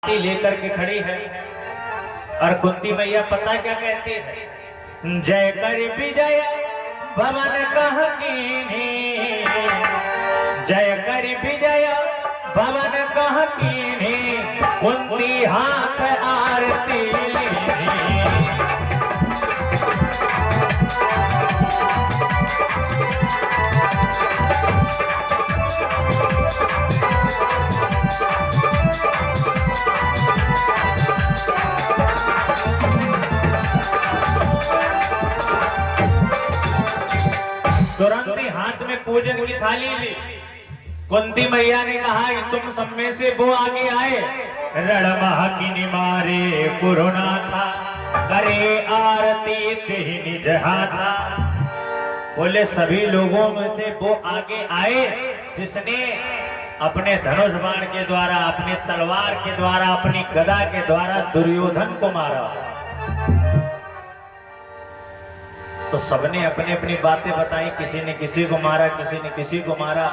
लेकर के खड़ी है और कुंती मैया पता क्या कहती है, जय कर विजय भवन कह कीन्ही, जय कर विजय भवन कह कीन्ही, कुंती हाथ आरती लीन्ही। तुरंत ही हाथ में पूजन की थाली ली। कुंती मैया ने कहा कि तुम सब में से वो आगे आए, रणमह की मारे कुरुनाथा, करे आरती तेहि निज हाथा। बोले सभी लोगों में से वो आगे आए जिसने अपने धनुष बाण के द्वारा, अपने तलवार के द्वारा, अपनी गदा के द्वारा दुर्योधन को मारा। तो सबने अपनी अपनी बातें बताई, किसी ने किसी को मारा, किसी ने किसी को मारा।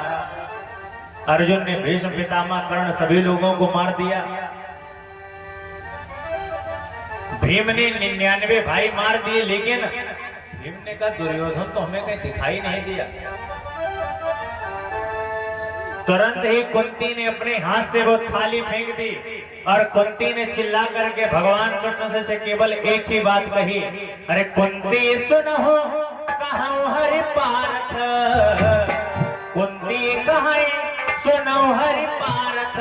अर्जुन ने भीष्म पितामह कर्ण सभी लोगों को मार दिया। भीम ने 99 भाई मार दिए, लेकिन भीम ने कहा दुर्योधन तो हमें कहीं दिखाई नहीं दिया। तुरंत ही कुंती ने अपने हाथ से वो थाली फेंक दी और कुंती ने चिल्ला करके भगवान कृष्ण से केवल एक ही बात कही, अरे कुंती सुनो कहूं हरि पारथ, कुंती कहे सुनो हरि पारथ,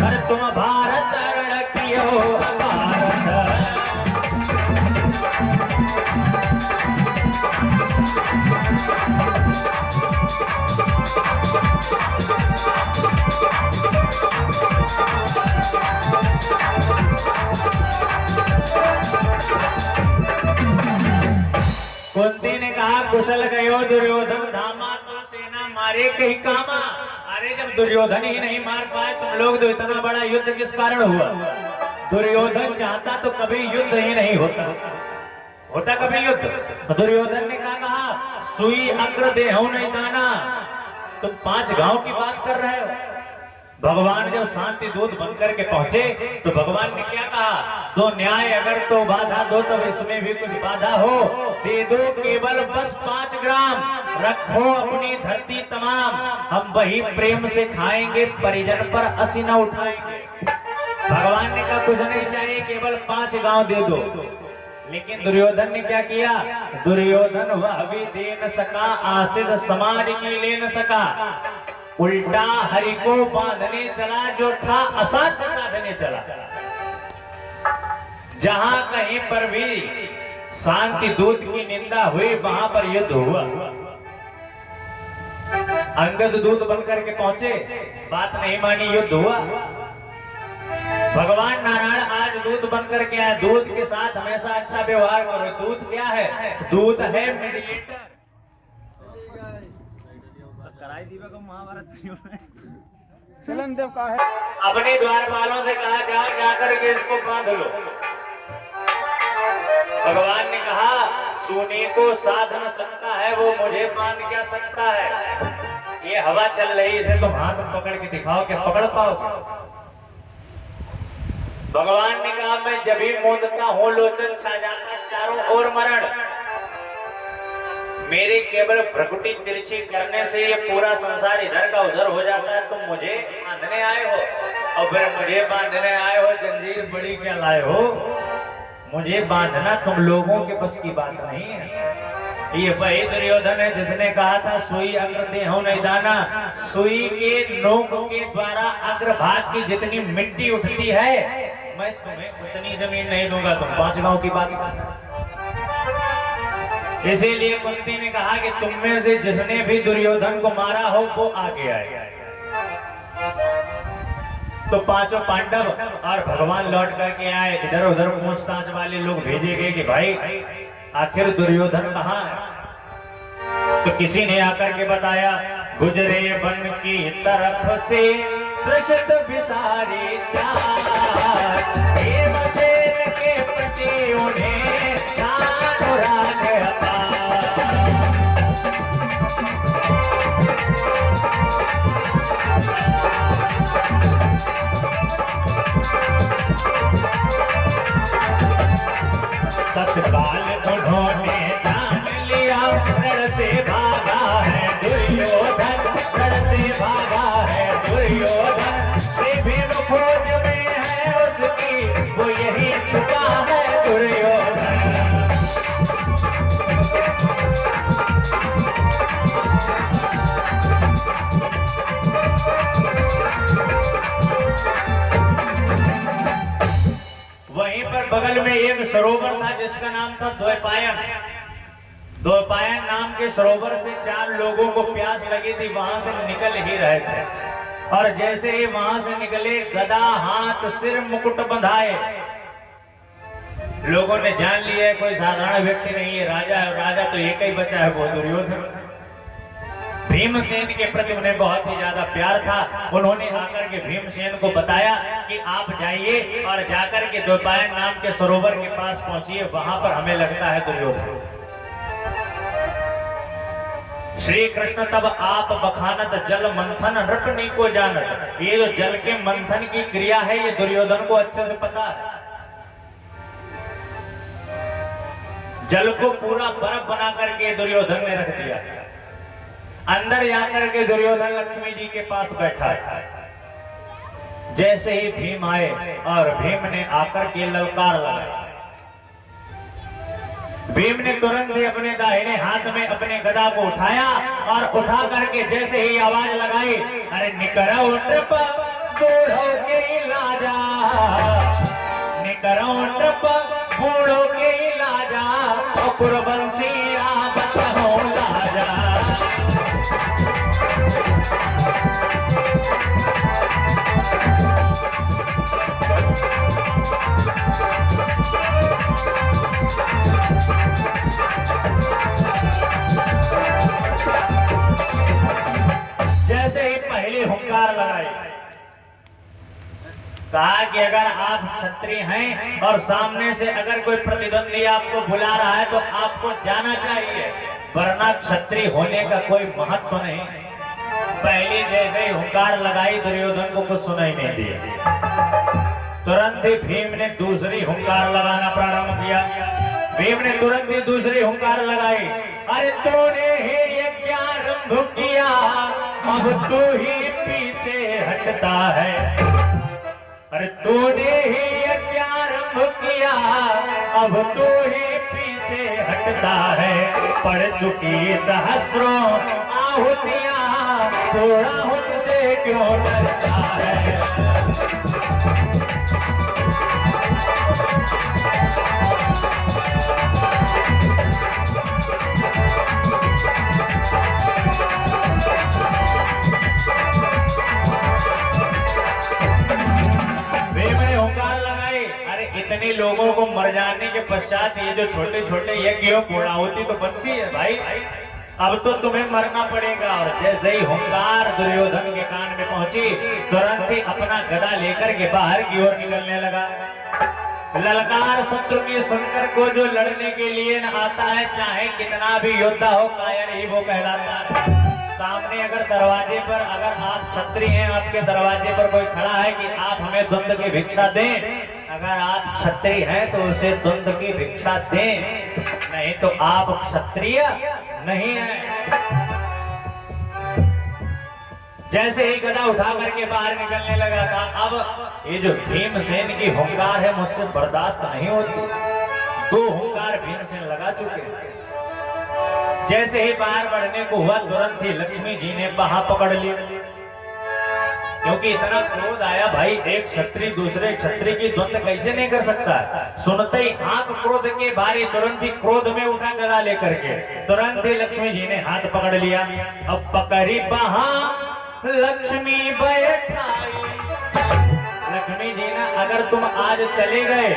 अरे तुम भारत रण कियो भारत। कुंती ने कहा कुशल गयो दुर्योधन धामा, तो सेना मारे कहीं कामा। अरे जब दुर्योधन ही नहीं मार पाए तुम लोग, तो इतना बड़ा युद्ध किस कारण हुआ? दुर्योधन चाहता तो कभी युद्ध ही नहीं होता कभी युद्ध। दुर्योधन ने कहा सुई अग्र देहु नहीं दाना, तुम 5 गांव की बात कर रहे हो। भगवान जब शांति दूत बनकर के पहुंचे तो भगवान ने क्या कहा, दो न्याय अगर तो बाधा दो, तब इसमें भी कुछ बाधा हो, दे दो केवल बस 5 ग्राम, रखो अपनी धरती तमाम, हम वही प्रेम से खाएंगे, परिजन पर असी न उठाएंगे। भगवान ने कहा कुछ नहीं चाहिए, केवल 5 गांव दे दो। लेकिन दुर्योधन ने क्या किया, दुर्योधन वह भी दे न सका, आशीष समाज की ले न सका, उल्टा हरि को बांधने चला, जो था असाध्य साधने चला। जहां कहीं पर भी शांति दूत की निंदा हुई, वहां पर युद्ध हुआ। अंगद दूत बनकर के पहुंचे, बात नहीं मानी, युद्ध हुआ। भगवान नारायण आज दूत बनकर के आए। दूत के साथ हमेशा अच्छा व्यवहार करो। दूत क्या है? दूत है मीडिएटर। अपने द्वारपालों से कहा जाकर के इसको बांध लो। भगवान ने कहा सोने को साध न सकता है, वो मुझे बांध क्या सकता है। ये हवा चल रही, इसे तुम हाथ पकड़ के दिखाओ, क्या पकड़ पाओगे? भगवान ने कहा मैं जब ही मूंदता हूं लोचन छा जाता चारों ओर मरण। मेरी केवल प्रकृति तिरछी करने से ये पूरा संसार इधर का उधर हो जाता है। तुम मुझे बांधने आए हो, और फिर मुझे बांधने आए हो, जंजीर बड़ी क्या लाए हो? मुझे बांधना तुम लोगों के बस की बात नहीं है। ये वही दुर्योधन है जिसने कहा था सुई अग्र देहु नहीं दाना। सुई के नोक के द्वारा अग्रभाग की जितनी मिट्टी उठती है, मैं तुम्हें उतनी जमीन नहीं दूंगा। तुम 5 गांव की बात करना। इसीलिए कुंती ने कहा कि तुम में से जिसने भी दुर्योधन को मारा हो वो आगे आए। तो 5 पांडव और भगवान लौट करके आए। इधर उधर पूछताछ वाले लोग भेजे गए कि भाई आखिर दुर्योधन कहाँ है? तो किसी ने आकर के बताया, गुजरे वन की तरफ से त्रिशत विसारी चार, भीमसेन के प्रति उन्हें अनुराग अपार। सतकाल उन्होंने जान लिया, रण से भागा है दुर्योधन, रण से भागा है दुर्योधन। श्री भीम खोज में है उसकी, वो यही छुपा है दुर्योधन। वहीं पर बगल में एक सरोवर था जिसका नाम था द्वैपायन। द्वैपायन नाम के सरोवर से 4 लोगों को प्यास लगी थी, वहां से निकल ही रहे थे। और जैसे ही वहां से निकले, गदा हाथ सिर मुकुट बंधाए, लोगों ने जान लिया है कोई साधारण व्यक्ति नहीं है, राजा है। राजा तो एक ही बचा है, वो दुर्योधन। भीमसेन के प्रति उन्हें बहुत ही ज्यादा प्यार था। उन्होंने आकर के भीमसेन को बताया कि आप जाइए और जाकर के द्वैपायन नाम के सरोवर के पास पहुंचिए, वहां पर हमें लगता है दुर्योधन। श्री कृष्ण तब आप बखानत जल मंथन नृपनी को जानत। ये जो जल के मंथन की क्रिया है, ये दुर्योधन को अच्छे से पता है। जल को पूरा बर्फ बना करके दुर्योधन ने रख दिया। अंदर जाकर के दुर्योधन लक्ष्मी जी के पास बैठा है। जैसे ही भीम आए और भीम ने आकर के ललकार लगाया, भीम ने तुरंत ही अपने दाहिने हाथ में अपने गदा को उठाया और उठा करके जैसे ही आवाज लगाई, अरे निकरो नृप बूढ़ो के लाजा, निकरो नृप बूढ़ो के लाजा, कुरबंसी आवत हो लाजा। जैसे ही पहली हुंकार लगाई, कहा कि अगर आप क्षत्रिय हैं और सामने से अगर कोई प्रतिद्वंदी आपको बुला रहा है तो आपको जाना चाहिए, वरना क्षत्रिय होने का कोई महत्व नहीं। पहली जैसे हुंकार लगाई, दुर्योधन को कुछ सुनाई नहीं दिया। तुरंत ही भीम ने दूसरी हुंकार लगाना प्रारंभ किया। भीम ने तुरंत ही दूसरी हुंकार लगाई, अरे तूने ही यज्ञारंभ किया, अब तू ही पीछे हटता है। अरे तूने ही यज्ञारंभ किया, अब तू ही पीछे हटता है। पड़ चुकी सहस्रों आहुतियां, थोड़ा मुझसे क्यों डरता है। इतने लोगों को मर जाने के पश्चात ये जो छोटे छोटे यज्ञ पूर्णाहुति तो बनती है भाई, अब तो तुम्हें मरना पड़ेगा। और जैसे ही हुंकार दुर्योधन के कान में पहुंची, तुरंत ही अपना गदा लेकर के बाहर की ओर निकलने लगा। ललकार शत्रु की सुनकर को जो लड़ने के लिए न आता है, चाहे कितना भी योद्धा हो, कायर ही वो कहलाता है। सामने अगर दरवाजे पर, अगर आप क्षत्रिय हैं, आपके दरवाजे पर कोई खड़ा है कि आप हमें द्वंद की भिक्षा दें, अगर आप क्षत्रिय हैं तो उसे द्वंद की भिक्षा दें, नहीं तो आप क्षत्रिय नहीं हैं। जैसे ही गदा उठा करके बाहर निकलने लगा था, अब ये जो भीमसेन की हुंकार है मुझसे बर्दाश्त नहीं होती। 2 हुंकार भीमसेन लगा चुके। जैसे ही बाहर बढ़ने को हुआ, तुरंत ही लक्ष्मी जी ने बाह पकड़ ली, क्योंकि इतना क्रोध आया भाई। एक क्षत्रिय दूसरे क्षत्रिय की द्वंद कैसे नहीं कर सकता। सुनते ही आंख क्रोध के भारी, तुरंत ही क्रोध में उठा गदा लेकर के तुरंत ही लक्ष्मी जी ने हाथ पकड़ लिया। अब पकड़ी बाहा लक्ष्मी बैठाई। लक्ष्मी जी ने, अगर तुम आज चले गए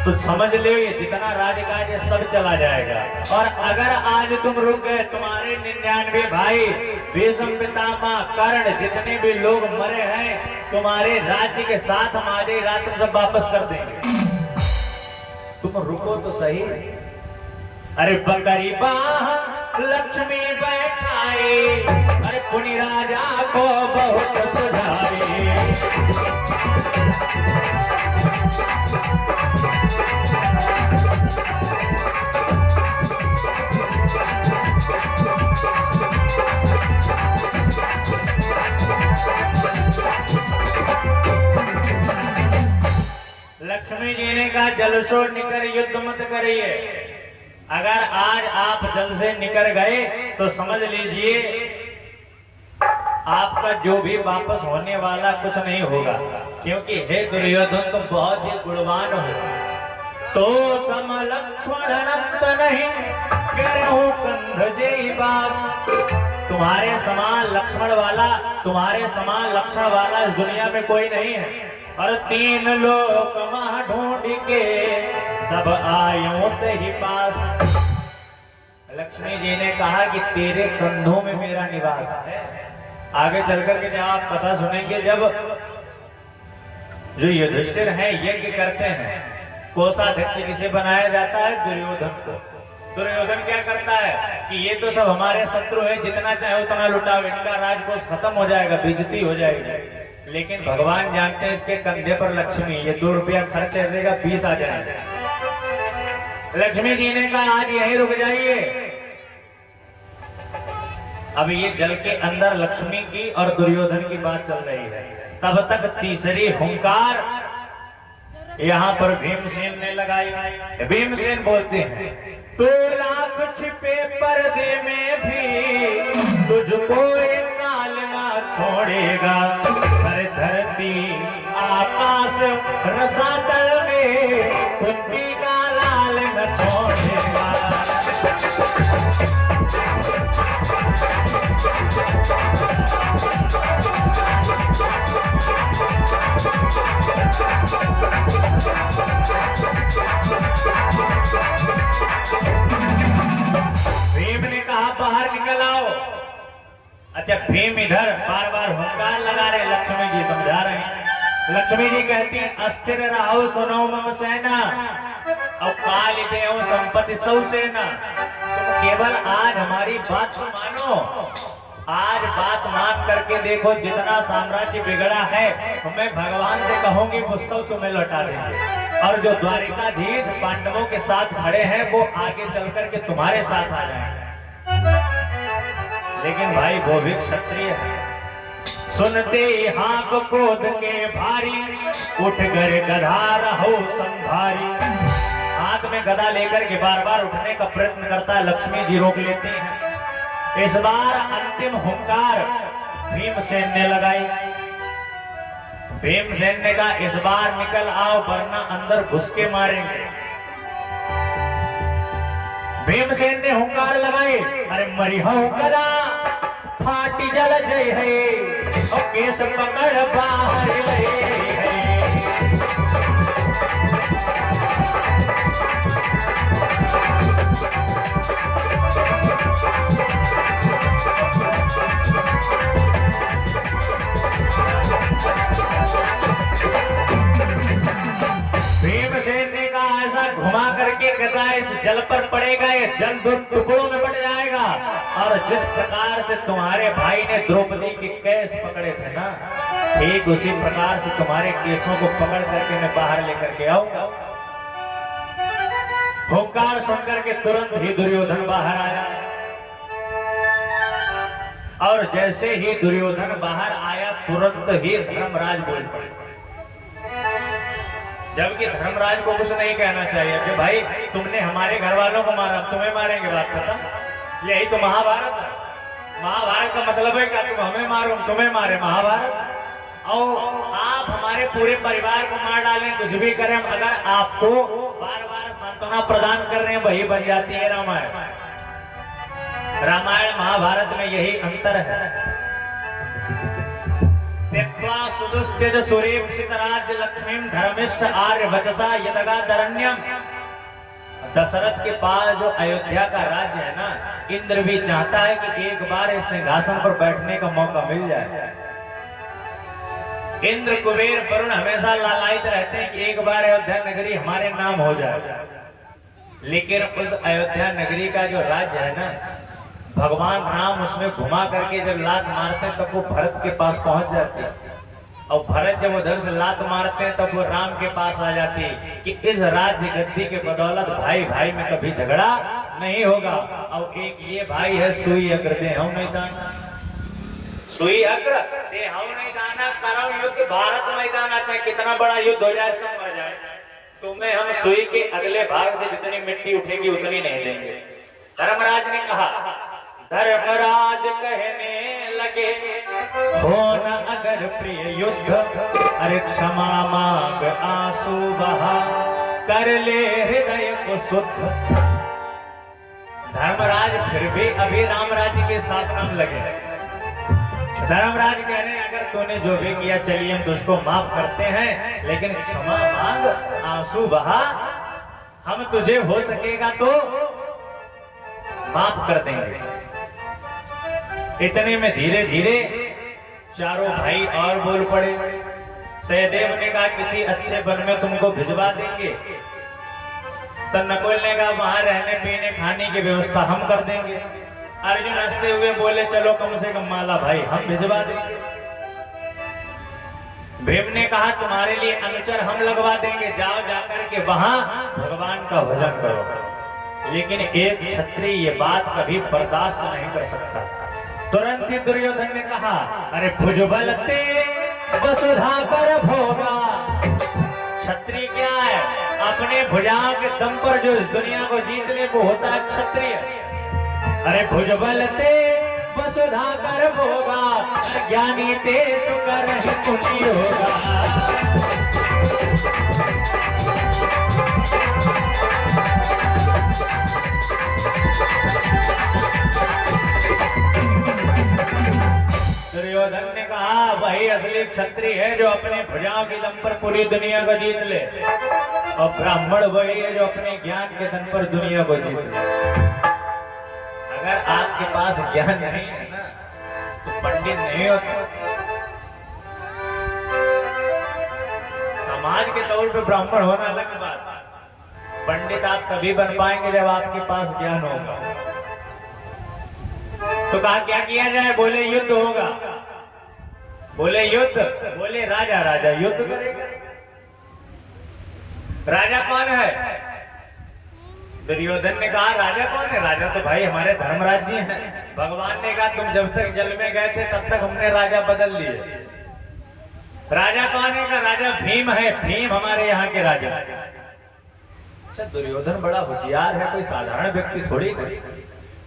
तो समझ लो ये जितना राजकाज ये सब चला जाएगा, और अगर आज तुम रुक गए, तुम्हारे 99 भाई भीष्म पितामह कर्ण जितने भी लोग मरे हैं, तुम्हारे राज्य के साथ हम आज ही रात में सब वापस कर देंगे। तुम रुको तो सही। अरे बकरी बाह लक्ष्मी बैठाई, अरे पुनि राजा को बहुत सुधाई। लक्ष्मी जी ने कहा जलसो निकर युद्ध मत करिए। अगर आज आप जल से निकल गए तो समझ लीजिए आपका जो भी वापस होने वाला कुछ नहीं होगा, क्योंकि हे दुर्योधन तुम बहुत ही गुणवान हो। तो सम लक्ष्मण अनंत नहीं गिरहु कंध जेहि बास। तुम्हारे समान लक्ष्मण वाला, तुम्हारे समान लक्षण वाला इस दुनिया में कोई नहीं है। और तीन लोक मह ढूंढ के तब आयो तेहि पास। लक्ष्मी जी ने कहा कि तेरे कंधों में मेरा निवास है। आगे चलकर के जब आप कथा सुनेंगे, जब जो युधिष्ठिर हैं यज्ञ करते हैं, कोषाध्यक्ष किसे बनाया जाता है? दुर्योधन को। दुर्योधन क्या करता है कि ये तो सब हमारे शत्रु हैं, जितना चाहे उतना लुटाओ, इनका राजकोष खत्म हो जाएगा, बेइज्जती हो जाएगी। लेकिन भगवान जानते हैं इसके कंधे पर लक्ष्मी, ये 2 रुपया खर्च कर देगा, 20 आ जाएगा। लक्ष्मी जी ने कहा आज यहीं रुक जाइए। अब ये जल के अंदर लक्ष्मी की और दुर्योधन की बात चल रही है। तब तक तीसरी हुंकार यहाँ पर भीमसेन ने लगाई। भीमसेन बोलते हैं, 2 लाख छिपे पर्दे में भी तुझको एक काल ना छोड़ेगा। हर धरती आकाश रसातल में कुंती का लाल न छोड़ेगा। भीम ने कहा बाहर निकल आओ। अच्छा, भीम इधर बार बार हुंकार लगा रहे, लक्ष्मी जी समझा रहे हैं। लक्ष्मी जी कहती हैं, अस्थिर रहो सुनो मम सेना और काल देओ संपत्ति सौ सेना। तुम केवल आज हमारी बात को मानो, आज बात मान करके देखो, जितना साम्राज्य बिगड़ा है मैं भगवान से कहूंगी वो सब तुम्हें लौटा देंगे। और जो द्वारिकाधीश पांडवों के साथ खड़े हैं वो आगे चल करके तुम्हारे साथ आ जाएंगे। लेकिन भाई वो भी क्षत्रिय है। सुनते हाथ क्रोध के भारी उठ कर गधा रहो संभारी। हाथ में गदा लेकर के बार बार उठने का प्रयत्न करता है, लक्ष्मी जी रोक लेती हैं। इस बार अंतिम हुंकार भीमसेन ने लगाई। भीमसेन ने कहा इस बार निकल आओ वरना अंदर घुस के मारेंगे। भीमसेन ने हुंकार लगाई, अरे मरी हूं गदा फाटी जल जय है और केस पकड़ बाहर है। भीमसेन ने कहा ऐसा घुमा करके गदा इस जल पर पड़ेगा, ये जल 2 टुकड़ों में बट जाएगा। और जिस प्रकार से तुम्हारे भाई ने द्रौपदी के केस पकड़े थे ना, ठीक उसी प्रकार से तुम्हारे केसों को पकड़ करके मैं बाहर लेकर के आऊंगा। हुंकार सुनकर के तुरंत ही दुर्योधन बाहर आया। और जैसे ही दुर्योधन बाहर आया तुरंत ही धर्मराज बोल पड़े। जबकि धर्मराज को कुछ नहीं कहना चाहिए कि भाई तुमने हमारे घर वालों को मारा, तुम्हें मारेंगे, बात खत्म। यही तो महाभारत है। महाभारत का मतलब है क्या तुम हमें मारो तुम्हें मारे, महाभारत। और आप हमारे पूरे परिवार को मार डालें, कुछ भी करें, अगर आपको बार बार सांत्वना प्रदान कर रहे हैं वही बन जाती है रामायण। रामायण महाभारत में यही अंतर है। सुदुस्त्यज सुरेप्सित राज्य लक्ष्मीम धर्मिष्ठ आर्य वचसा यदगा दरण्यम। दशरथ के पास जो अयोध्या का राज्य है ना, इंद्र भी चाहता है कि एक बार इस सिंहासन पर बैठने का मौका मिल जाए। इंद्र कुबेर वरुण हमेशा लालायित रहते हैं कि एक बार अयोध्या नगरी हमारे नाम हो जाए। लेकिन उस अयोध्या नगरी का जो राज्य है ना, भगवान राम उसमें घुमा करके जब लात मारते हैं तब वो भरत के पास पहुंच जाती है। और भरत जब उधर से लात मारते हैं तब वो राम के पास आ जाती है कि इस राज्य गद्दी के बदौलत भाई भाई में कभी झगड़ा नहीं होगा। और एक ये भाई है सुई अग्र दे हम नहीं दाना, सुई अग्र दे हम नहीं दाना, करो युद्ध भारत मैदान, चाहे कितना बड़ा युद्ध हो जाए सब मर जाए। तुम्हें हम सुई के अगले भाग से जितनी मिट्टी उठेगी उतनी नहीं देंगे। धर्मराज ने कहा, धर्मराज कहने लगे, हो न अगर प्रिय युद्ध, अरे क्षमा मांग आंसू बहा, कर ले हृदय को शुद्ध। धर्मराज फिर भी अभी राम राज्य की स्थापना में लगे। धर्मराज कह रहे हैं, अगर तूने जो भी किया चलिए हम तुझको माफ करते हैं, लेकिन क्षमा मांग आंसू बहा, हम तुझे हो सकेगा तो माफ कर देंगे। इतने में धीरे धीरे चारों भाई और बोल पड़े। सहदेव ने कहा, किसी अच्छे वन में तुमको भिजवा देंगे। तो नकुल ने कहा, वहां रहने पीने खाने की व्यवस्था हम कर देंगे। अर्जुन हंसते हुए बोले, चलो कम से कम माला भाई हम भिजवा देंगे। भीम ने कहा, तुम्हारे लिए अनुचर हम लगवा देंगे, जाओ जाकर के वहां भगवान का भजन करो। लेकिन एक क्षत्रिय ये बात कभी बर्दाश्त नहीं कर सकता। तुरंत ही दुर्योधन ने कहा, अरे भुजबल ते वसुधा पर भोगा। क्षत्रिय क्या है? अपने भुजाओं के दम पर जो इस दुनिया को जीत ले वो होता है क्षत्रिय। अरे भुजबल ते वसुधा कर भोगा, ज्ञानी ते सुकर ही पुण्य होगा। दुर्योधन ने कहा, वही असली क्षत्रिय है जो अपने भुजाओं के दम पर पूरी दुनिया को जीत ले, और ब्राह्मण वही है जो अपने ज्ञान के दम पर दुनिया को जीत ले। अगर आपके पास ज्ञान नहीं है ना तो पंडित नहीं होते। समाज के तौर पे ब्राह्मण होना अलग बात है, पंडित आप तभी बन पाएंगे जब आपके पास ज्ञान होगा। तो कहा क्या किया जाए? बोले युद्ध होगा। बोले युद्ध? बोले राजा राजा युद्ध करेगा। राजा कौन है? दुर्योधन ने कहा, राजा कौन है? राजा तो भाई हमारे धर्मराज जी हैं। भगवान ने कहा, तुम जब तक जल में गए थे तब तक हमने राजा बदल लिए। राजा कौन है? का राजा भीम है, भीम हमारे यहाँ के राजा। अच्छा, दुर्योधन बड़ा होशियार है, कोई साधारण व्यक्ति थोड़ी नहीं।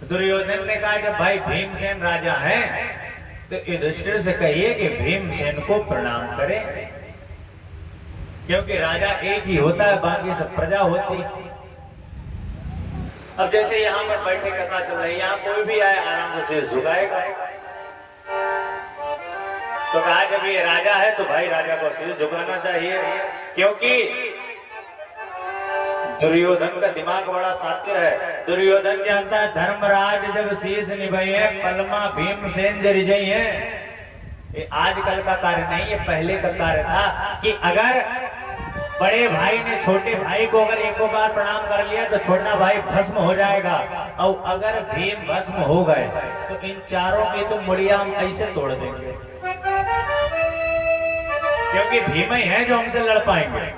दुर्योधन ने कहा, जब भाई भीमसेन राजा हैं तो युधिष्ठिर से कहिए कि भीमसेन को प्रणाम करें, क्योंकि राजा एक ही होता है, बाकी सब प्रजा होती। अब जैसे यहाँ पर बैठे कथा चल रही है, यहाँ कोई भी आए आराम से सिर झुकाएगा। तो कहा जब ये राजा है तो भाई राजा को सिर झुकाना चाहिए, क्योंकि दुर्योधन का दिमाग बड़ा सातिर है। दुर्योधन जानता है धर्मराज जब शीश निभाई है पलमा भीमसेन जरिजई है। ये आजकल का कार्य नहीं, ये पहले का कार्य था कि अगर बड़े भाई ने छोटे भाई को अगर एक बार प्रणाम कर लिया तो छोटा भाई भस्म हो जाएगा, और अगर भीम भस्म हो गए तो इन चारों की तो मुड़िया हम ऐसे तोड़ देंगे, क्योंकि भीम ही है जो हमसे लड़ पाएंगे।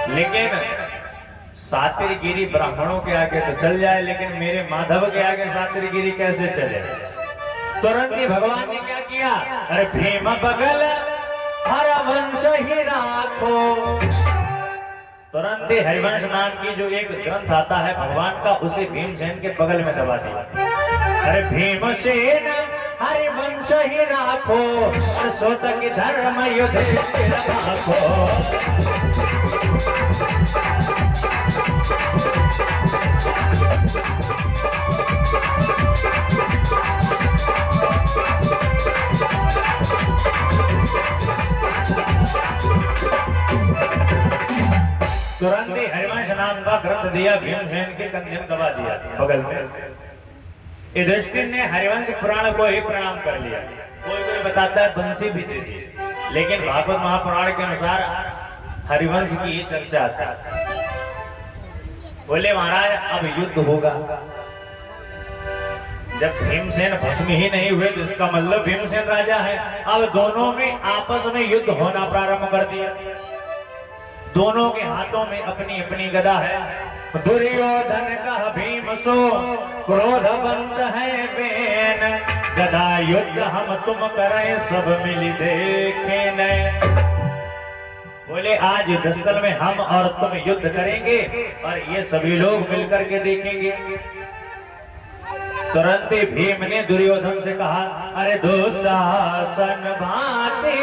लेकिन सातिरगिरी ब्राह्मणों के आगे तो चल जाए, लेकिन मेरे माधव के आगे सातिरगिरी कैसे चले? तुरंत ही भगवान ने क्या किया? अरे भीम बगल हरवंश ही राखो। तुरंत ही हरिवंश नाम की जो एक ग्रंथ आता है भगवान का, उसे भीमसेन के बगल में दबा दिया। अरे भीमसेन हरिवंश ही राखो, सोत की धर्म युद्ध राखो। तुरंत ही हरिवंश नाम का ग्रंथ दिया, भीमसेन के कंधे में दबा दिया बगल में। युधिष्ठिर ने हरिवंश पुराण को ही प्रणाम कर लिया। कोई कोई बताता है बंसी भी दे दी, लेकिन भागवत महापुराण के अनुसार हरिवंश की ही चर्चा था। बोले महाराज अब युद्ध होगा। जब भीमसेन भस्म ही नहीं हुए तो इसका मतलब भीमसेन राजा है। अब दोनों में आपस में युद्ध होना प्रारंभ कर दिया। दोनों के हाथों में अपनी अपनी गदा है। दुर्योधन कह भीम सो क्रोधवंत है बेन, गदा युद्ध हम तुम करें सब मिल देखे न। बोले आज युद्धस्थल में हम और तुम युद्ध करेंगे और ये सभी लोग मिलकर के देखेंगे। तुरंत ही भीम ने दुर्योधन से कहा, अरे दुशासन भाते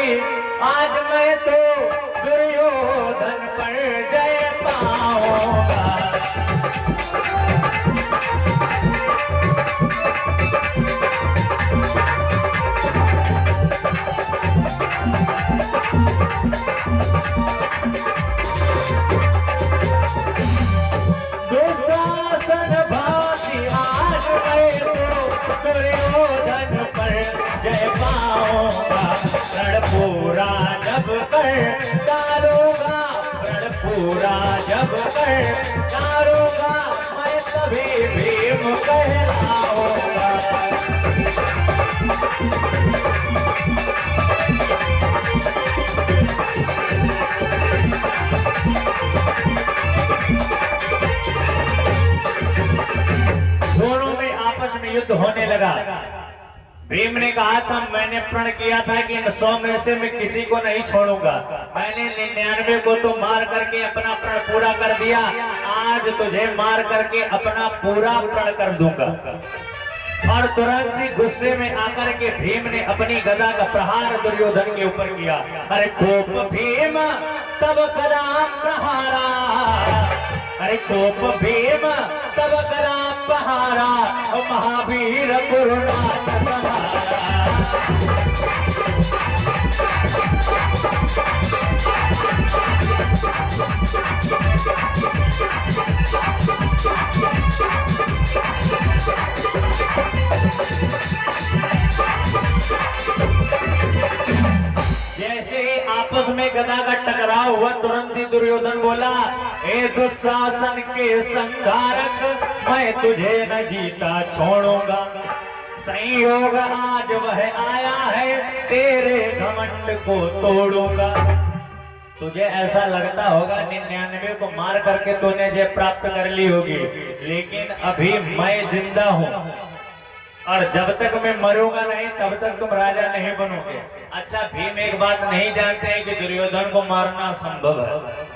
आज मैं तो दुर्योधन पर जय पाऊंगा। दुशासन भाती आज मैं तो दुर्योधन पर जय पाऊंगा। रण पूरा जब कर डालूंगा, रण पूरा जब कर डालूंगा, मैं तभी भीम कहलाऊंगा। दोनों में आपस में युद्ध होने लगा। भीम ने कहा था, मैंने प्रण किया था कि इन 100 में से मैं किसी को नहीं छोड़ूंगा। मैंने 99 को तो मार करके अपना प्रण पूरा कर दिया, आज तुझे मार करके अपना पूरा प्रण कर दूंगा। और तुरंत ही गुस्से में आकर के भीम ने अपनी गदा का प्रहार दुर्योधन के ऊपर किया। अरे कोप भीम तब गदा प्रहारा, अरे कोप भीम तब गदा प्रहारा, महावीर गुरुनाथ समारा। जैसे ही आपस में गदा का टकराव हुआ, तुरंत ही दुर्योधन बोला, हे दुशासन के संहारक, मैं तुझे न जीता छोड़ूंगा। संयोग आज वह आया है, तेरे घमंड को तोड़ूंगा। तुझे ऐसा लगता होगा 99 को मार करके तूने जय प्राप्त कर ली होगी, लेकिन अभी मैं जिंदा हूं और जब तक मैं मरूंगा नहीं तब तक तुम राजा नहीं बनोगे। अच्छा, भीम एक बात नहीं जानते हैं कि दुर्योधन को मारना संभव है।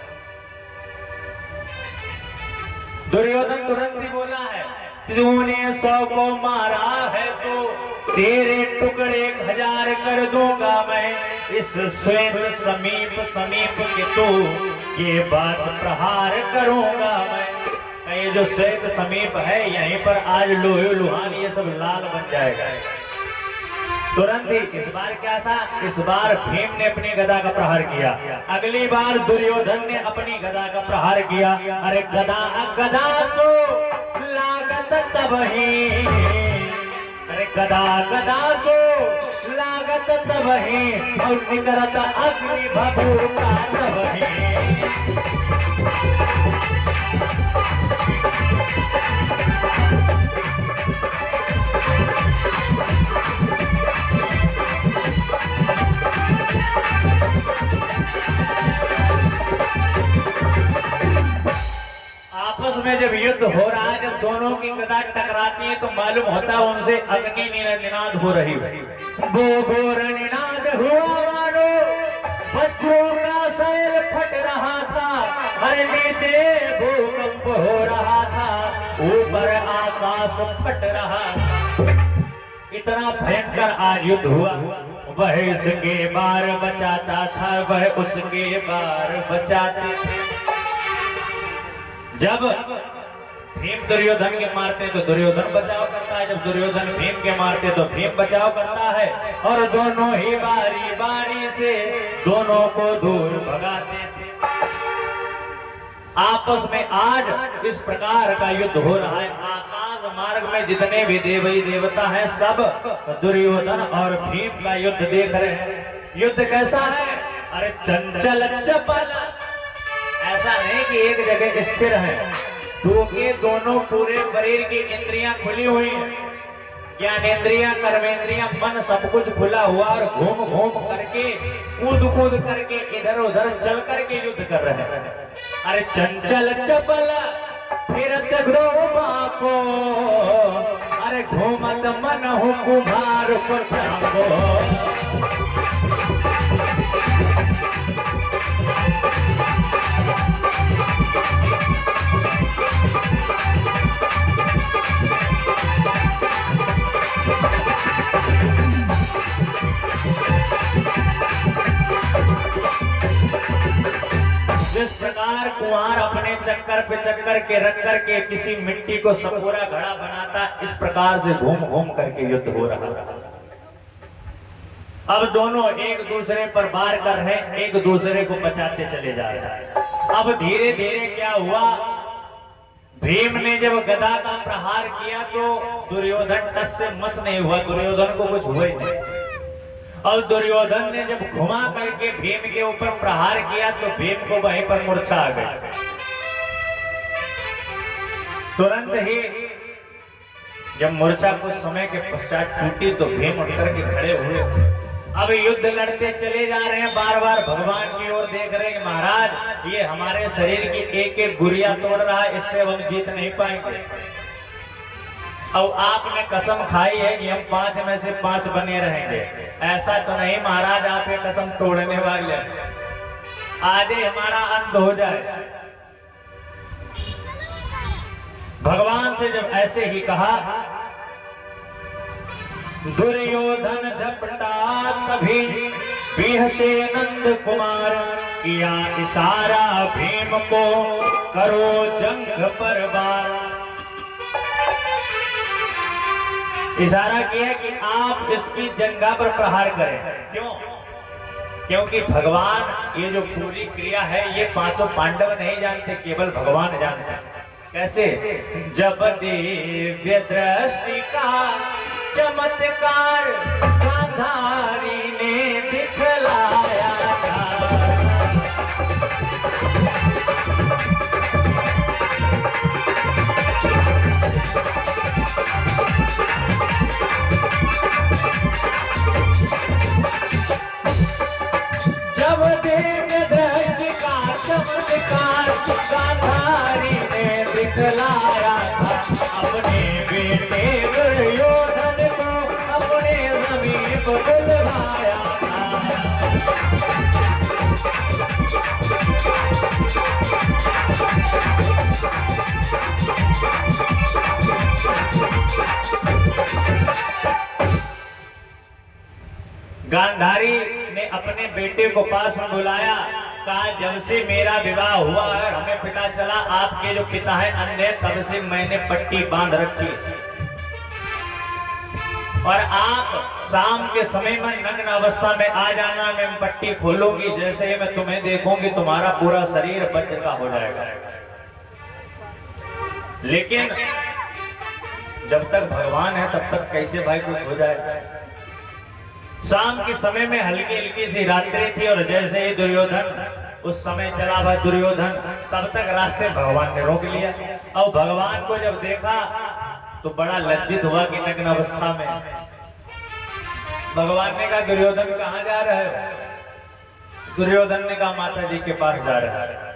दुर्योधन तुरंत ही बोला है, तूने 100 को मारा है तो तेरे टुकड़े 1000 कर दूंगा मैं। इस श्वेत समीप के तो ये बात प्रहार करूंगा मैं। ये जो श्वेत समीप है, यहीं पर आज लोहे लुहान ये सब लाल बन जाएगा। तुरंत ही इस बार क्या था, इस बार भीम ने अपनी गदा का प्रहार किया, अगली बार दुर्योधन ने अपनी गदा का प्रहार किया। अरे गदा सो लागत तबही, अरे गदा सो लागत तबही, और निकरत अग्नि भभूता तबही। आपस में जब युद्ध हो रहा है, जब दोनों की गदा टकराती है तो मालूम होता है उनसे अग्नि निनाद हो रही है। वो घोर निनाद हुआ मानो बच्चों का शैल फट रहा था, हर नीचे भूकंप हो रहा था, ऊपर आकाश फट रहा था। इतना भयंकर आज युद्ध हुआ। वह इसके बार बचाता था, वह उसके बार बचाते थे। जब भीम दुर्योधन के मारते तो दुर्योधन बचाव करता है, जब दुर्योधन भीम के मारते तो भीम बचाव करता है, और दोनों ही बारी बारी से दोनों को दूर भगाते थे। आपस में आज इस प्रकार का युद्ध हो रहा है। आकाश मार्ग में जितने भी देवी देवता हैं, सब दुर्योधन और भीम का युद्ध देख रहे हैं। युद्ध कैसा है? अरे चंचल चपल, ऐसा नहीं कि एक जगह स्थिर है, दोनों पूरे शरीर की इंद्रियां खुली हुई हैं, ज्ञानेंद्रियां, कर्मेंद्रियां, मन सब कुछ खुला हुआ, और घूम घूम करके कूद करके इधर उधर चल करके युद्ध कर रहे हैं। अरे चंचल चपल फिरत ग्रोबा को, अरे घूमत मन हूँ कुम्हार को चाको। कुंवार अपने चक्कर पे चक्कर के रख करके किसी मिट्टी को सपूरा घड़ा बनाता, इस प्रकार से घूम घूम करके युद्ध हो रहा था। अब दोनों एक दूसरे पर वार कर रहे हैं, एक दूसरे को बचाते चले जा रहे हैं। अब धीरे धीरे क्या हुआ, भीम ने जब गदा का प्रहार किया तो दुर्योधन टस से मस नहीं हुआ, दुर्योधन को कुछ हुआ ही नहीं। और दुर्योधन ने जब घुमा करके भीम के ऊपर प्रहार किया तो भीम को वहीं पर मूर्छा आ गई। तुरंत ही जब मूर्छा कुछ समय के पश्चात टूटी तो भीम उठ करके खड़े हुए। अब युद्ध लड़ते चले जा रहे हैं, बार बार भगवान की ओर देख रहे हैं कि महाराज ये हमारे शरीर की एक एक गुड़िया तोड़ रहा है, इससे हम जीत नहीं पाएंगे। अब आपने कसम खाई है कि हम 5 में से 5 बने रहेंगे। ऐसा तो नहीं महाराज, आप ये कसम तोड़ने वाले, आज ही हमारा अंत हो जाए। भगवान से जब ऐसे ही कहा, दुर्योधन झपटा तभी बिहसे नंद कुमार, किया इशारा भीम को करो जंग पर वार। इशारा किया कि आप इसकी जंगा पर प्रहार करें। क्यों? क्योंकि भगवान ये जो पूरी क्रिया है ये 5 पांडव नहीं जानते, केवल भगवान जानते हैं। कैसे? जब दिव्य दृष्टि का चमत्कार गांधारी ने दिखलाया था, जब दिव्य दृष्टि का चमत्कार गांधारी ने दिखलाया था, अपने बेटे दुर्योधन को अपने समीप बुलवाया था। गांधारी ने अपने बेटे को पास में बुलाया, कहा जब से मेरा विवाह हुआ है हमें पता चला आपके जो पिता है अंधे, तब से मैंने पट्टी बांध रखी और आप शाम के समय में नग्न अवस्था में आ जाना, मैं पट्टी खोलूंगी, जैसे ही मैं तुम्हें देखूंगी तुम्हारा पूरा शरीर वज्र का हो जाएगा। लेकिन जब तक भगवान है तब तक कैसे भाई कुछ हो जाएगा। शाम के समय में हल्की हल्की सी रात्रि थी और जैसे ही दुर्योधन उस समय चला भाई दुर्योधन, तब तक रास्ते भगवान ने रोक लिया। और भगवान को जब देखा तो बड़ा लज्जित हुआ कि नग्न अवस्था में। भगवान ने कहा दुर्योधन कहाँ जा रहे हो? दुर्योधन ने कहा माता जी के पास जा रहा है।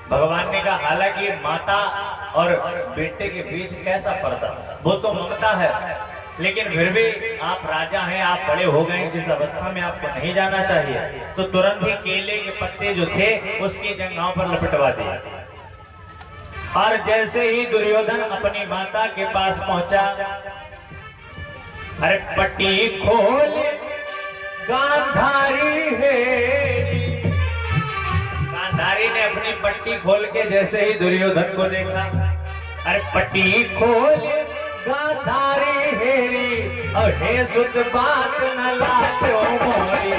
भगवान ने कहा हालांकि माता और बेटे के बीच कैसा पर्दा, वो तो ममता है, लेकिन फिर भी आप राजा हैं, आप बड़े हो गए, जिस अवस्था में आपको नहीं जाना चाहिए। तो तुरंत ही केले के पत्ते जो थे उसकी जंघाओं पर लपटवा दिया। और जैसे ही दुर्योधन अपनी माता के पास पहुंचा, अरे पट्टी खोल गांधारी है। गांधारी ने अपनी पट्टी खोल के जैसे ही दुर्योधन को देखा, अरे पट्टी खोल गांधारी हेरी, और हे सुत बात न लातो मोरी।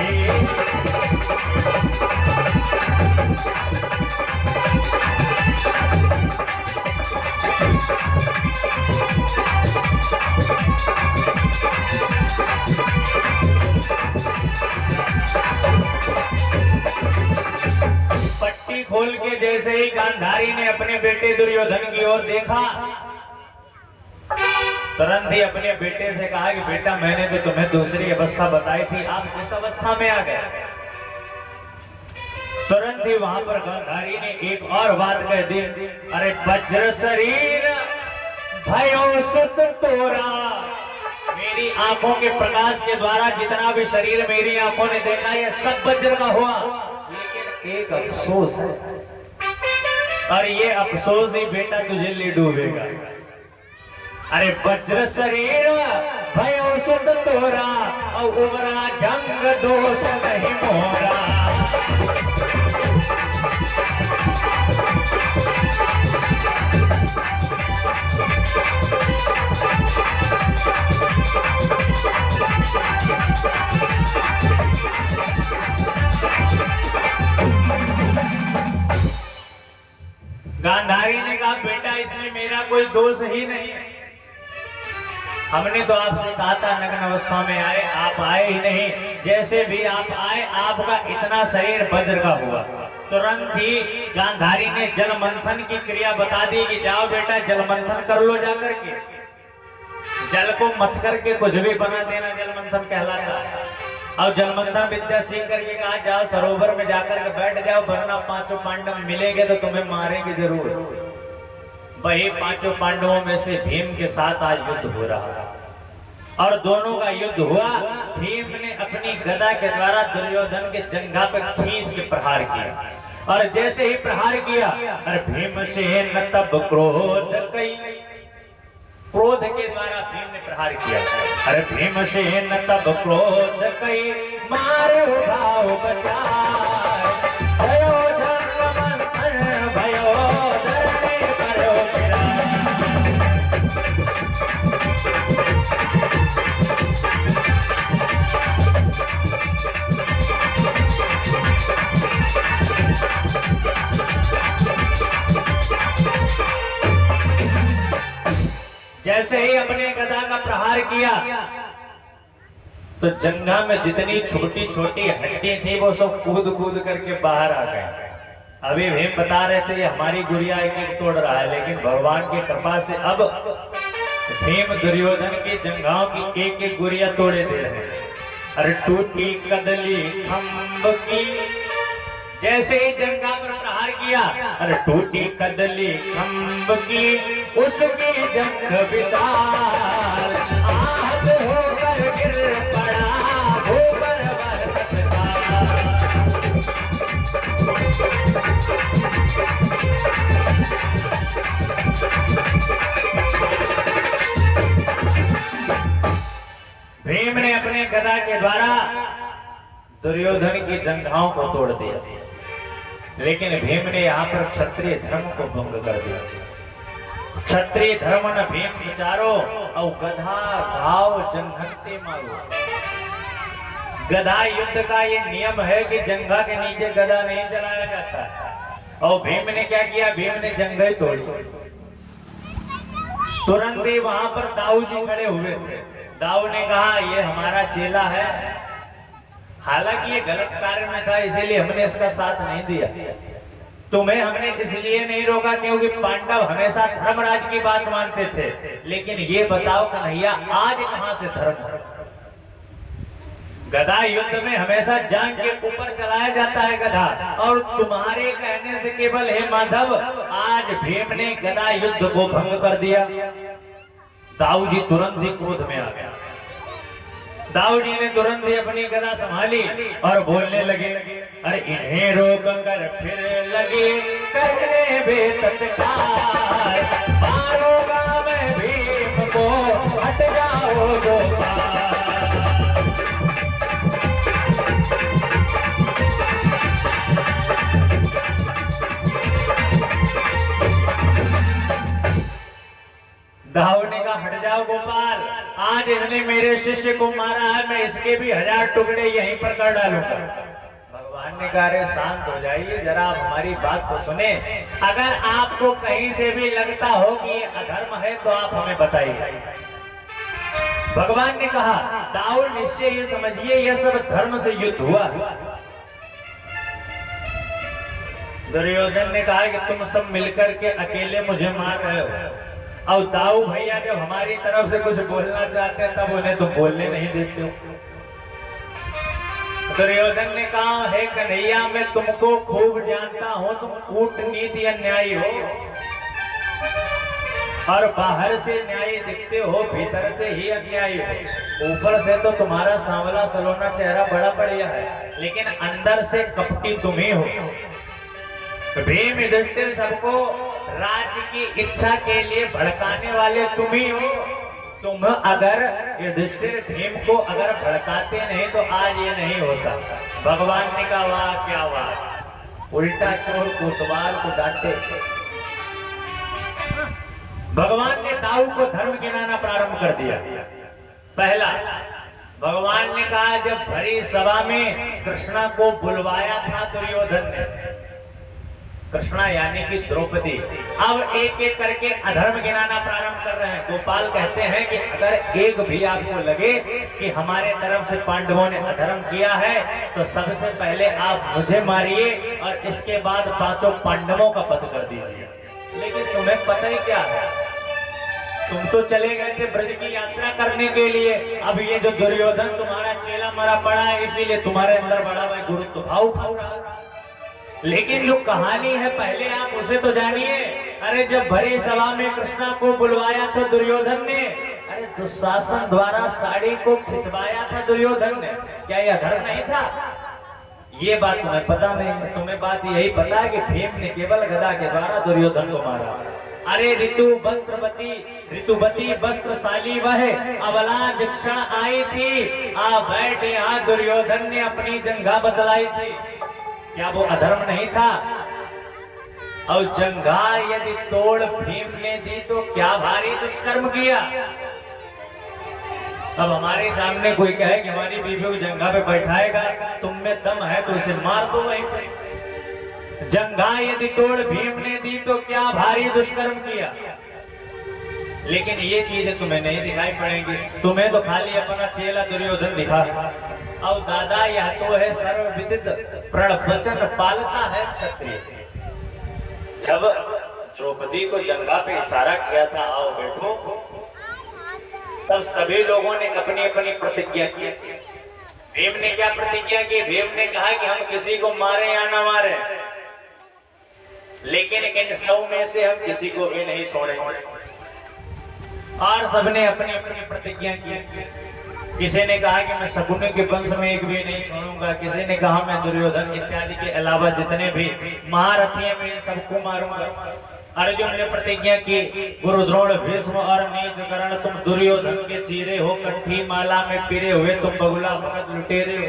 पट्टी खोल के जैसे ही गांधारी ने अपने बेटे दुर्योधन की ओर देखा, तुरंत ही अपने बेटे से कहा कि बेटा मैंने तो तुम्हें दूसरी अवस्था बताई थी, आप किस अवस्था में आ गए? तुरंत ही वहां पर गांधारी ने एक और बात कह दी, अरे वज्र शरीर भयो सुत तोरा। मेरी आंखों के प्रकाश के द्वारा जितना भी शरीर मेरी आंखों ने देखा ये सब वज्र का हुआ, लेकिन एक अफसोस है, और ये अफसोस ही बेटा तुझे ले डूबेगा। अरे वज्र शरीर भयो सुत तोरा, और उबरा जंग दोष नहीं मोरा। गांधारी ने कहा बेटा इसमें मेरा कोई दोष ही नहीं है, हमने तो आपसे कहा था नग्न अवस्था में आए, आप आए ही नहीं, जैसे भी आप आए आपका इतना शरीर वज्र का हुआ। तुरंत ही गांधारी ने जल मंथन की क्रिया बता दी कि जाओ बेटा जल मंथन कर लो, जाकर के जल को मथ करके कुछ भी बना देना जल मंथन कहलाता है। और जल मंथन विद्या सीख करके कहा जाओ सरोवर में जाकर के बैठ जाओ, वरना पांचों पांडव मिलेंगे तो तुम्हें मारेंगे जरूर। वही पांचों पांडवों में से भीम के साथ आज युद्ध हो रहा है और दोनों का युद्ध हुआ। भीम ने अपनी गदा के द्वारा दुर्योधन के जंघा पर खींच के प्रहार किया और जैसे ही प्रहार किया अरे भीमसेन तब क्रोध कई, क्रोध के द्वारा भीम ने प्रहार किया। अरे भीमसेन तब क्रोध कई मारे भाव बचाए, भयो जन्म मंथन भयो धरणी करो मेरा। जैसे ही अपने गदा का प्रहार किया तो जंघा में जितनी छोटी छोटी हड्डी थी वो सब कूद कूद करके बाहर आ गए। अभी भीम बता रहे थे हमारी गुड़िया एक एक तोड़ रहा है, लेकिन भगवान की कृपा से अब भीम दुर्योधन की जंघाओं की एक एक गुड़िया तोड़े दे रहे हैं। अरे टूटी कदली खम्भ की, जैसे ही जंघा पर प्रहार किया अरे टूटी कदली खम्भ की उसकी जंघ विशाल, आहत होकर गिर पड़ा भूपर बरसत का। भीम ने अपने गदा के द्वारा दुर्योधन की जंघाओं को तोड़ दिया, लेकिन भीम ने यहाँ पर क्षत्रिय धर्म को भंग कर दिया। क्षत्रिय धर्म न भीम विचारो और गधा घाव जंघते मारो। गधा युद्ध का ये नियम है कि जंघा के नीचे गधा नहीं चलाया जाता है। और भीम ने क्या किया, भीम ने जंघें तोड़ी। तुरंत ही वहां पर दाऊ जी खड़े हुए थे। दाऊ ने कहा ये हमारा चेला है, हालांकि ये गलत कार्य में था इसीलिए हमने इसका साथ नहीं दिया। तुम्हें हमने इसलिए नहीं रोका क्योंकि पांडव हमेशा धर्मराज की बात मानते थे, लेकिन ये बताओ कन्हैया आज कहां से धर्म? गधा युद्ध में हमेशा जान के ऊपर चलाया जाता है गधा, और तुम्हारे कहने से केवल हे माधव आज भीम ने गधा युद्ध को भंग कर दिया। दाऊ जी तुरंत ही क्रोध में आ गया। दाऊ जी ने तुरंत ही अपनी गदा संभाली और बोलने लगे, अरे इन्हें रोक कर फिर लगे करने बेतत्कार, मारूंगा मैं भीम को हट जाओ गोपाल। दाऊ ने कहा हट जाओ गोपाल, आज इसने मेरे शिष्य को मारा है, मैं इसके भी 1000 टुकड़े यहीं पर कर डालूंगा। भगवान ने कहा अरे शांत हो जाइए, जरा आप हमारी बात को सुने। अगर आपको कहीं से भी लगता हो कि ये अधर्म है तो आप हमें बताइए। भगवान ने कहा दाऊ निश्चय ये समझिए यह सब धर्म से युद्ध हुआ। दुर्योधन ने कहा कि तुम सब मिलकर के अकेले मुझे मार रहे हो, और दाऊ भैया जब हमारी तरफ से कुछ बोलना चाहते हैं तब उन्हें तुम बोलने नहीं देते हो। दुर्योधन ने कहा हे कन्हैया मैं तुमको खूब जानता हूं, तुम कूटनीति अन्यायी हो और बाहर से न्यायी दिखते हो, भीतर से ही अन्यायी हो। ऊपर से तो तुम्हारा सांवला सलोना चेहरा बड़ा बढ़िया है, लेकिन अंदर से कपटी तुम ही हो। भीम युधिष्ठिर सबको राज्य की इच्छा के लिए भड़काने वाले तुम ही हो। तुम अगर युधिष्ठिर भीम को अगर भड़काते नहीं तो आज ये नहीं होता। भगवान ने कहा वाह क्या वाह, उल्टा चोर कोतवाल को डांटे। भगवान ने दाऊ को धर्म गिनाना प्रारंभ कर दिया। पहला भगवान ने कहा जब भरी सभा में कृष्णा को बुलवाया था दुर्योधन ने, कृष्णा यानी कि द्रौपदी अब एक एक करके अधर्म गिनाना प्रारंभ कर रहे हैं। गोपाल कहते हैं कि अगर एक भी आपको लगे कि हमारे तरफ से पांडवों ने अधर्म किया है तो सबसे पहले आप मुझे मारिए और इसके बाद पांचों पांडवों का वध कर दीजिए। लेकिन तुम्हें पता ही क्या है, तुम तो चले गए थे ब्रज की यात्रा करने के लिए। अब ये जो दुर्योधन तुम्हारा चेला मरा पड़ा है, इसीलिए तुम्हारे अंदर बड़ा भाई गुरुत्व भाव उठा रहा है। लेकिन जो कहानी है पहले आप उसे तो जानिए। अरे जब भरी सभा में कृष्णा को बुलवाया था दुर्योधन ने, अरे दुशासन द्वारा साड़ी को खिंचवाया था दुर्योधन ने, क्या यह धर्म नहीं था? ये बात तुम्हें पता नहीं। तुम्हें बात यही पता है कि भीम ने केवल गदा के द्वारा दुर्योधन को मारा। अरे ऋतुवती वस्त्रशाली वह अबला विक्षण आई थी, आ बैठ यहाँ दुर्योधन ने अपनी जंघा बदलाई थी। क्या वो अधर्म नहीं था? और जंघा यदि तोड़ भीम ने दी तो क्या भारी दुष्कर्म किया। अब हमारे सामने कोई कहे कि हमारी बीवी को जंघा पे बैठाएगा, तुम में दम है तो उसे मार दो वहीं पे। जंघा यदि तोड़ भीम ने दी तो क्या भारी दुष्कर्म किया। लेकिन ये चीजें तुम्हें नहीं दिखाई पड़ेंगी, तुम्हें तो खाली अपना चेला दुर्योधन दिखा। और दादा यह तो है सर्वविदित प्रण वचन पालता है क्षत्रिय। जब द्रौपदी को जंघा पे इशारा किया था आओ बैठो, तब सभी लोगों ने अपनी अपनी प्रतिज्ञा की। भीम ने क्या प्रतिज्ञा की? भीम ने कहा कि हम किसी को मारे या ना मारे, लेकिन इन 100 में से हम किसी को भी नहीं छोड़ेंगे। और सबने अपनी अपनी प्रतिज्ञा की। किसी ने कहा कि मैं शकुनी के वंश में एक भी नहीं छोड़ूंगा, किसी ने कहा मैं दुर्योधन इत्यादि के अलावा जितने भी महारथी हैं मैं सबको मारूंगा। अर्जुन ने प्रतिज्ञा की, गुरु द्रोण भीष्म और नीच करण तुम दुर्योधन के चीरे हो, कंठी माला में पिरे हुए तुम बगुला भगत लुटेरे हो।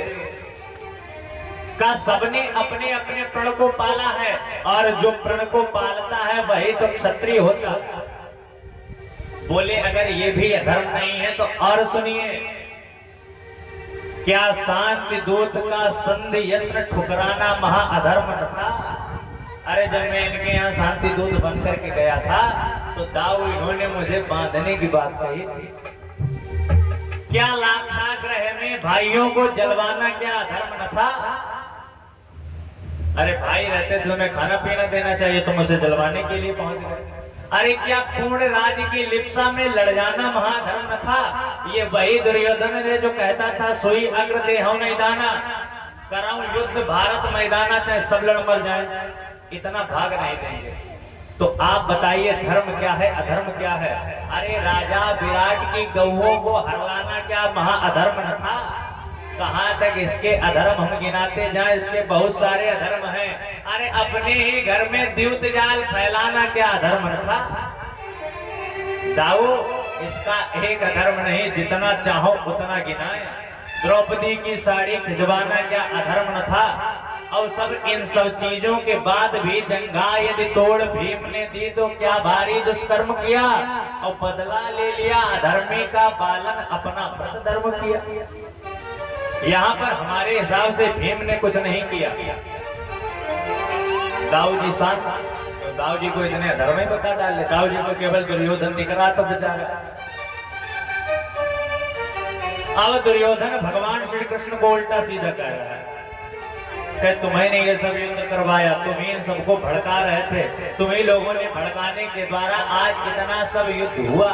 का सबने अपने अपने प्रण को पाला है, और जो प्रण को पालता है वही तो क्षत्रिय होता। बोले अगर ये भी अधर्म नहीं है तो और सुनिए, क्या शांति दूत का संधि यत्न ठुकराना महा अधर्म न था? अरे जब मैं इनके यहाँ शांति दूत बन करके गया था तो दाऊ इन्होंने मुझे बांधने की बात कही थी। क्या लाक्षागृह में भाइयों को जलवाना क्या अधर्म न था? अरे भाई रहते थे तुम्हें खाना पीना देना चाहिए, तुम उसे जलवाने के लिए पहुंच गए। अरे क्या पूर्ण राज्य की लिप्सा में लड़ जाना महाधर्म न था? ये वही दुर्योधन है जो कहता था सोई अग्र देहौ नहीं दाना, कराऊं युद्ध भारत मैदाना चाहे सब लड़ मर जाए, इतना भाग नहीं देंगे। तो आप बताइए धर्म क्या है अधर्म क्या है? अरे राजा विराट की गौओं को हरलाना क्या महाअधर्म न था? कहां तक इसके अधर्म हम गिनाते जाएं, इसके बहुत सारे अधर्म हैं। अरे अपने ही घर में द्यूत जाल फैलाना क्या अधर्म न था? दाऊ इसका एक अधर्म नहीं, जितना चाहो उतना गिनाए। द्रौपदी की साड़ी खिंचवाना क्या अधर्म न था? और सब इन सब चीजों के बाद भी जंघा यदि तोड़ भीम ने दी तो क्या भारी दुष्कर्म किया और बदला ले लिया। अधर्मी का पालन अपना व्रत धर्म किया। यहाँ पर हमारे हिसाब से भीम ने कुछ नहीं किया। दाऊ जी शांत, दाऊ जी को इतने अधर्म ही बता डाले। दाऊ जी को केवल दुर्योधन दिख रहा तो बेचारा। अब दुर्योधन भगवान श्री कृष्ण को उल्टा सीधा कह रहा है कि तुम्हें ये सब युद्ध करवाया, तुम ही इन सबको भड़का रहे थे, तुम्ही लोगों ने भड़काने के द्वारा आज इतना सब युद्ध हुआ।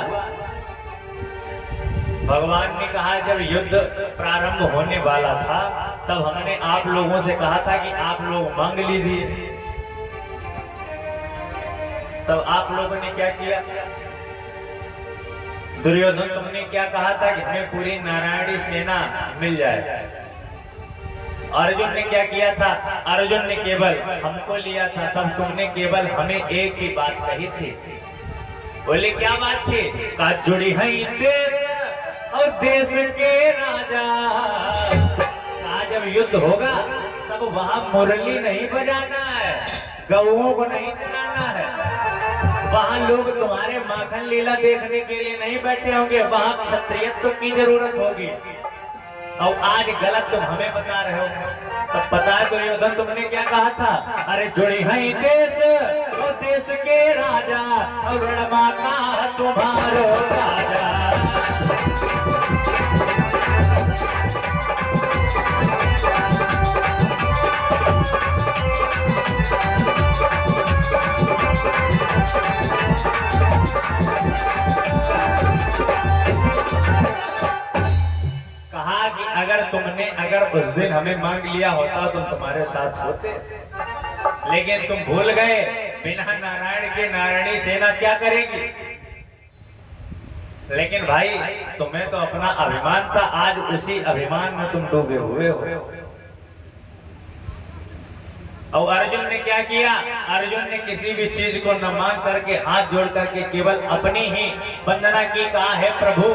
भगवान ने कहा जब युद्ध प्रारंभ होने वाला था तब हमने आप लोगों से कहा था कि आप लोग मांग लीजिए, तब आप लोगों ने क्या किया? दुर्योधन तुमने क्या कहा था कि हमें पूरी नारायणी सेना मिल जाए। अर्जुन ने क्या किया था? अर्जुन ने केवल हमको लिया था, तब तुमने केवल हमें एक ही बात कही थी। बोले क्या बात थी? कहा जुड़ी है देश और देश के राजा। कहा जब युद्ध होगा तब वहां मुरली नहीं बजाना है, गौओं को नहीं चलाना है, वहां लोग तुम्हारे माखन लीला देखने के लिए नहीं बैठे होंगे, वहां क्षत्रियत्व की जरूरत होगी। और आज गलत तुम हमें बता रहे हो। तब पता है दुर्योधन तुमने क्या कहा था? अरे जुड़ी है देश और देश के राजा और रणमाता तुम्हारो राजा। कहा कि अगर उस दिन हमें मांग लिया होता तो तुम्हारे साथ होते, लेकिन तुम भूल गए बिना नारायण के नारायणी सेना क्या करेगी। लेकिन भाई तुम्हें तो अपना अभिमान था, आज उसी अभिमान में तुम डूबे हुए हो। और अर्जुन ने क्या किया? अर्जुन ने किसी भी चीज को न मांग करके हाथ जोड़ करके केवल अपनी ही वंदना की। कहा है प्रभु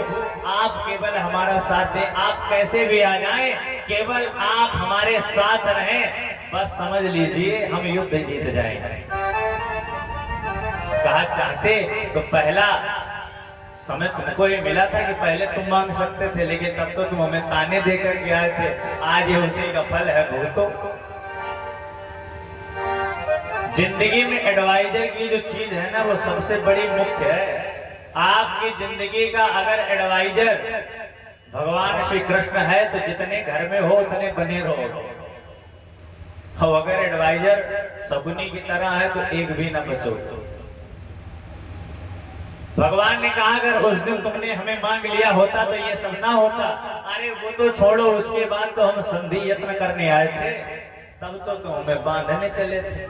आप केवल हमारा साथ दें, आप कैसे भी आ जाएं, केवल आप हमारे साथ रहें, बस समझ लीजिए हम युद्ध जीत जाएंगे। कहा चाहते तो पहला समय तुमको ये मिला था कि पहले तुम मांग सकते थे, लेकिन तब तो तुम हमें ताने देकर के आए थे। आज ये उसी का फल है भुगतो। जिंदगी में एडवाइजर की जो चीज है ना वो सबसे बड़ी मुख्य है। आपकी जिंदगी का अगर एडवाइजर भगवान श्री कृष्ण है तो जितने घर में हो उतने बने रहो, और अगर एडवाइजर शकुनी की तरह है तो एक भी ना बचो। भगवान ने कहा अगर उस दिन तुमने हमें मांग लिया होता तो ये सब ना होता। अरे वो तो छोड़ो, उसके बाद तो हम संधि यत्न करने आए थे, तब तो तुम हमें बांधने चले थे।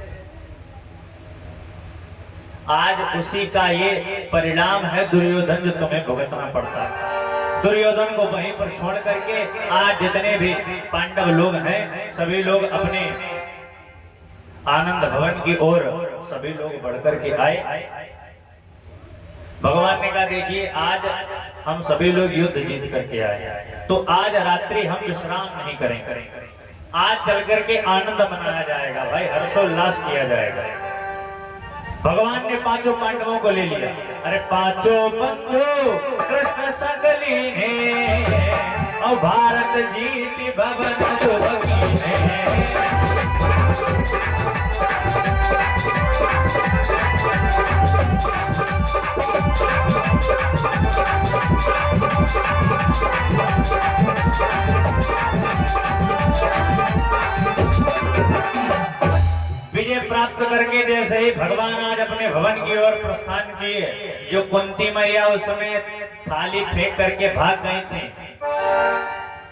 आज उसी का ये परिणाम है दुर्योधन जो तुम्हें भुगतना पड़ता है। दुर्योधन को वहीं पर छोड़ करके आज जितने भी पांडव लोग हैं सभी लोग अपने आनंद भवन की ओर सभी लोग बढ़कर के आए। भगवान ने कहा देखिए आज हम सभी लोग युद्ध जीत करके आए, तो आज रात्रि हम विश्राम नहीं करेंगे, आज चल करके आनंद मनाया जाएगा भाई, हर्षोल्लास किया जाएगा। भगवान ने पांचों पांडवों को ले लिया। अरे पांचों बंधु कृष्ण सकली ने और भारत जीती भवन सुभगी ने। विजय प्राप्त करके जैसे ही भगवान आज अपने भवन की ओर प्रस्थान किए, जो कुंती मैया उस समय थाली फेंक करके भाग गई थी,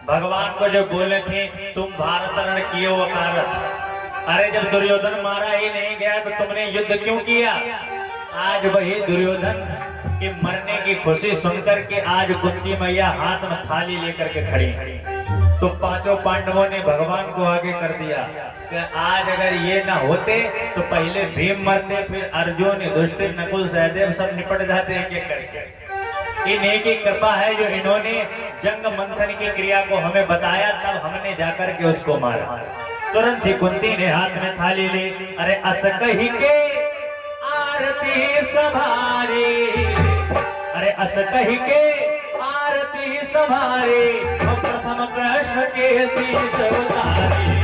भगवान को जो बोले थे तुम भारत रण कियो वकारत, अरे जब दुर्योधन मारा ही नहीं गया तो तुमने युद्ध क्यों किया। आज वही दुर्योधन के मरने की खुशी सुनकर के आज कुंती मैया हाथ में थाली लेकर के खड़ी। तो पांचों पांडवों ने भगवान को आगे कर दिया कि आज अगर ये ना होते तो पहले भीम मरते, फिर अर्जुन, युधिष्ठिर, नकुल, सहदेव सब निपट जाते एक एक करके। इन्हीं की कृपा है जो इन्होंने जंग मंथन की क्रिया को हमें बताया, तब हमने जाकर के उसको मारा। तुरंत ही कुंती ने हाथ में थाली ली। अरे अस कही के आरती संभारी, अरे अस कही के आरती संभारी, प्रथम कृष्ण के शीश उतारी।